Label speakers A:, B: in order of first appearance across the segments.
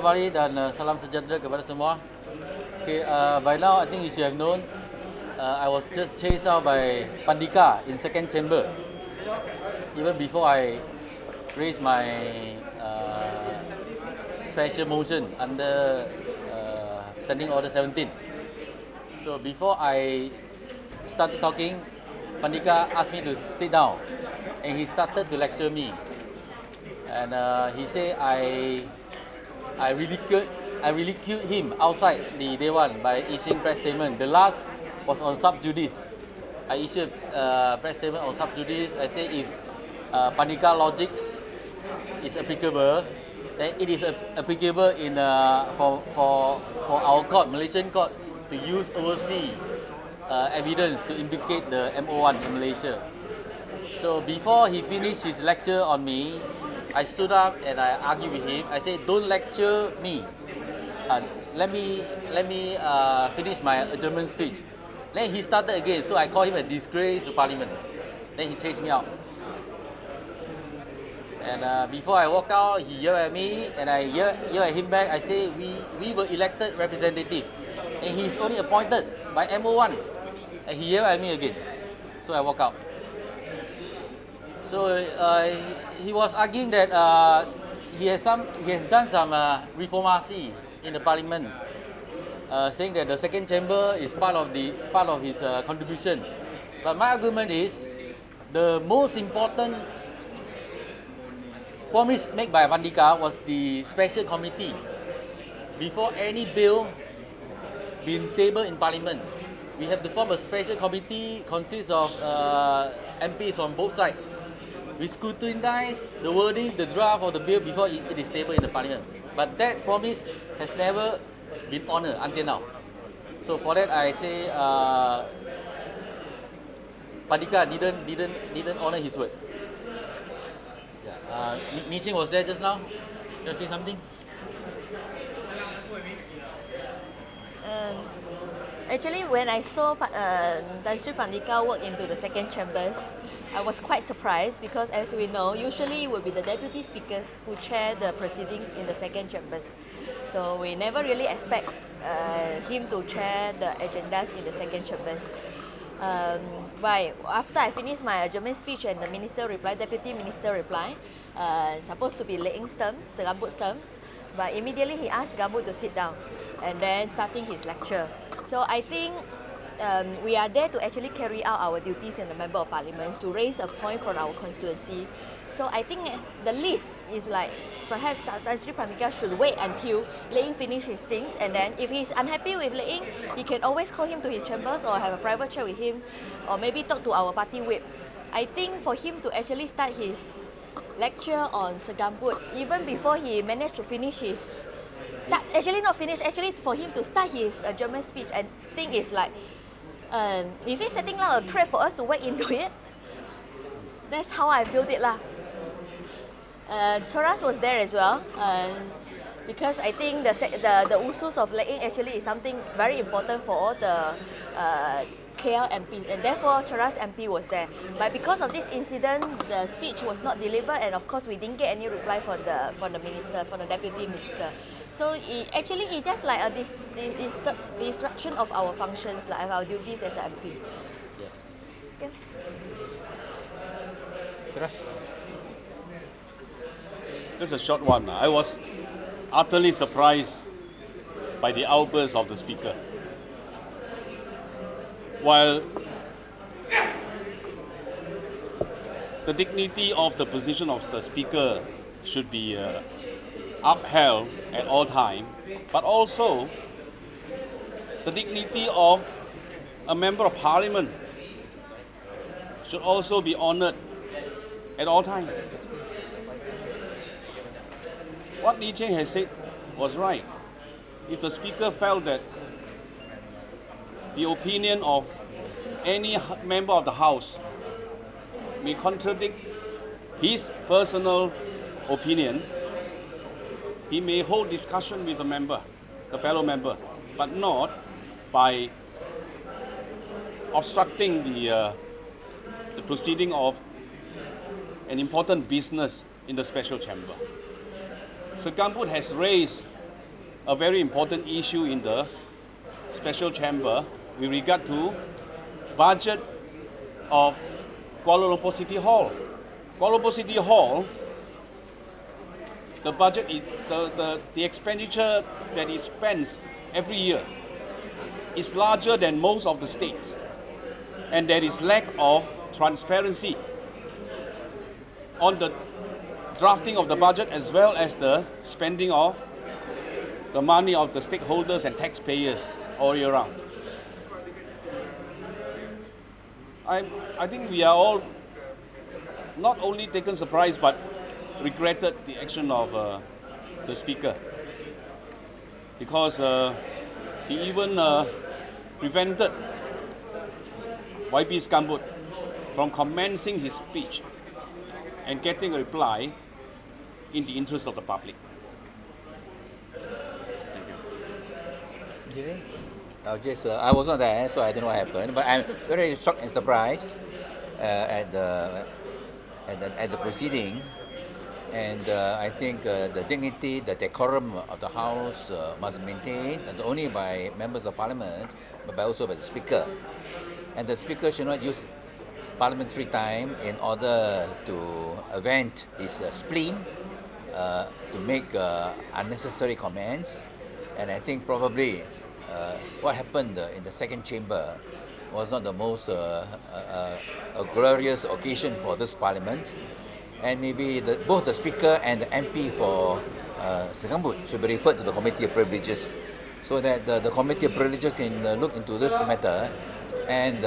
A: Kembali dan salam sejahtera kepada semua. Okay, by now I think you should have known I was just chased out by Pandika in second chamber. Even before I raised my special motion under Standing Order 17. So before I started talking, Pandika asked me to sit down, and he started to lecture me. And he said I ridiculed him outside the day one by issuing press statement. The last was on sub judice. I issued press statement on sub judice. I say if Pandika logics is applicable, then it is applicable in for our court, Malaysian court, to use overseas evidence to implicate the MO1 in Malaysia. So before he finished his lecture on me, I stood up and I argued with him. I said, "Don't lecture me. Let me finish my adjournment speech." Then he started again. So I called him a disgrace to Parliament. Then he chased me out. And before I walk out, he yelled at me, and I yelled at him back. I say, "We were elected representative, and he's only appointed by MO1." And he yelled at me again. So I walk out. So he was arguing that he has done some reformasi in the parliament, saying that the second chamber is part of his contribution. But my argument is the most important promise made by Pandika was the special committee. Before any bill being tabled in parliament, we have to form a special committee consists of MPs on both sides. We scrutinize the wording, the draft of the bill before it is tabled in the parliament. But that promise has never been honoured until now. So for that, I say Pandika didn't honour his word. Yeah. Ni was there just now. You want to say something?
B: Actually, when I saw Tan Sri Pandika work into the second chambers, I was quite surprised because, as we know, usually it will be the deputy speakers who chair the proceedings in the second chambers. So we never really expect him to chair the agendas in the second chambers. After I finished my adjournment speech and the minister replied, deputy minister replied, supposed to be Lip Eng's terms, Segambut's terms, but immediately he asked Segambut to sit down and then starting his lecture. So I think we are there to actually carry out our duties in the Member of Parliament to raise a point for our constituency. So I think the least is like perhaps Tan Sri Pandika should wait until Lip Eng finish his things, and then if he's unhappy with Lip Eng, he can always call him to his chambers or have a private chat with him, or maybe talk to our party whip. I think for him to actually start his lecture on Segambut even before he managed to finish his for him to start his German speech, I think it's like, is he setting out a trap for us to wade into it? That's how I feel it lah. Choras was there as well, because I think the usus of Lip Eng actually is something very important for all the KL MPs, and therefore Choras MP was there. But because of this incident, the speech was not delivered, and of course we didn't get any reply from the minister, from the deputy minister. So it just like a disruption of our functions, like our duties as an MP. Yeah.
C: Terus? Just a short one. I was utterly surprised by the outburst of the speaker. While the dignity of the position of the speaker should be upheld at all times, but also the dignity of a member of parliament should also be honoured at all times. What Lip Eng has said was right. If the speaker felt that the opinion of any member of the House may contradict his personal opinion, he may hold discussion with the fellow member, but not by obstructing the proceeding of an important business in the special chamber. Segambut has raised a very important issue in the special chamber with regard to budget of Kuala Lumpur City Hall. Kuala Lumpur City Hall, the budget is the expenditure that it spends every year is larger than most of the states, and there is lack of transparency on the drafting of the budget as well as the spending of the money of the stakeholders and taxpayers all year round. I think we are all not only taken surprise but regretted the action of the speaker, because he even prevented YB Skambut from commencing his speech and getting a reply in the interest of the public.
D: Did he? I was not there, so I don't know what happened. But I'm very shocked and surprised at the proceeding, and I think the dignity, the decorum of the House must be maintained, not only by members of Parliament, but also by the Speaker. And the Speaker should not use parliamentary time in order to vent his spleen, to make unnecessary comments. And I think probably what happened in the second chamber was not the most a glorious occasion for this Parliament. And maybe both the Speaker and the MP for Segambut should be referred to the Committee of Privileges, so that the Committee of Privileges can look into this matter, and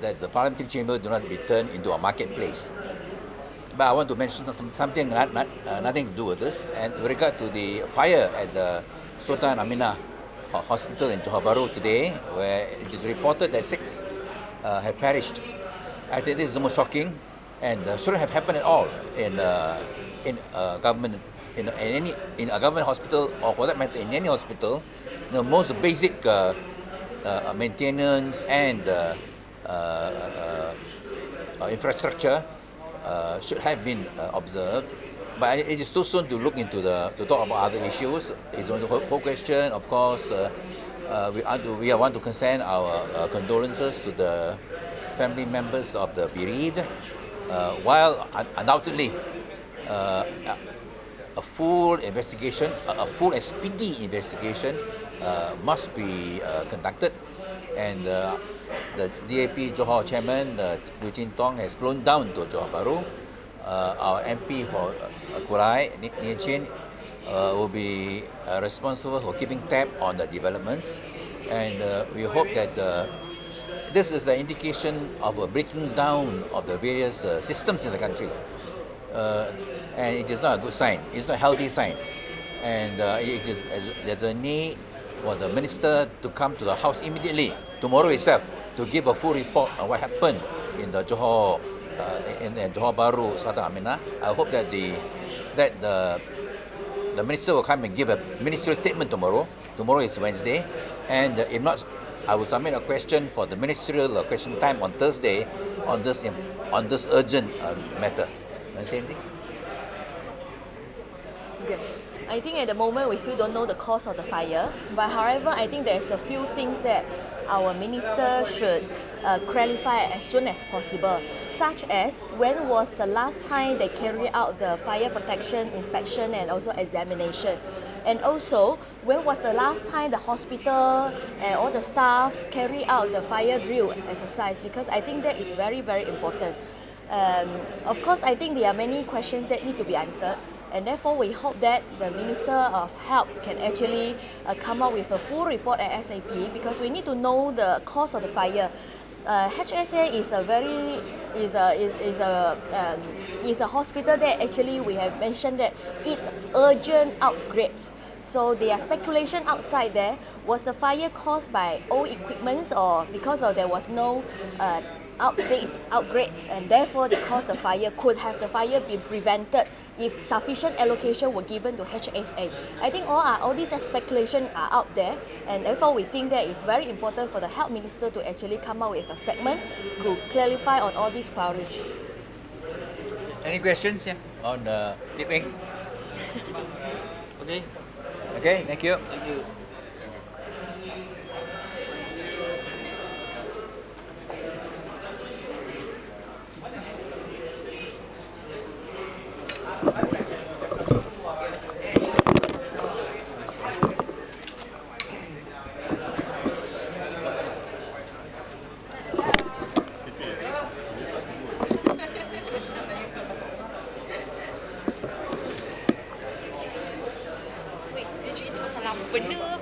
D: that the parliamentary chamber do not be turned into a marketplace. But I want to mention something nothing to do with this, and with regard to the fire at the Sultan Aminah Hospital in Johor Bahru today, where it is reported that 6 have perished. I think this is the most shocking, and shouldn't have happened at all in a government in a government hospital, or for that matter in any hospital. The most basic maintenance and infrastructure should have been observed. But it is too soon to look into to talk about other issues. It's the whole question. Of course, we want to send our condolences to the family members of the bereaved, while undoubtedly a full investigation, a full and speedy investigation must be conducted. And the DAP Johor Chairman, Lu Chin Tong, has flown down to Johor Bahru. Our MP for Kurai, Nia Chin, will be responsible for keeping tab on the developments. And we hope that this is an indication of a breaking down of the various systems in the country. And it is not a good sign. It's not a healthy sign. And there's a need for the minister to come to the House immediately, tomorrow itself, to give a full report on what happened in the Johor Bahru Sultan Aminah. I hope that the minister will come and give a ministerial statement tomorrow. Tomorrow is Wednesday, and if not, I will submit a question for the ministerial question time on Thursday on this urgent matter. Want to say anything?
B: Okay. I think at the moment we still don't know the cause of the fire, but however, I think there's a few things that our minister should clarify as soon as possible, such as when was the last time they carried out the fire protection inspection and also examination, and also when was the last time the hospital and all the staffs carry out the fire drill exercise, because I think that is very, very important. Of course, I think there are many questions that need to be answered, and therefore we hope that the Minister of Health can actually come up with a full report at SAP, because we need to know the cause of the fire. HSA is a hospital that actually we have mentioned that it urgent upgrades. So there are speculation outside there. Was the fire caused by old equipments, or because there was no upgrades, and therefore they caused the fire? Could have the fire been prevented if sufficient allocation were given to HSA? I think all these speculations are out there, and therefore we think that it's very important for the Health Minister to actually come out with a statement to clarify on all these queries.
D: Any questions on Lip Eng?
A: Okay.
D: Okay, thank you.
A: Thank you.
B: Wait, dia cerita pasal apa benda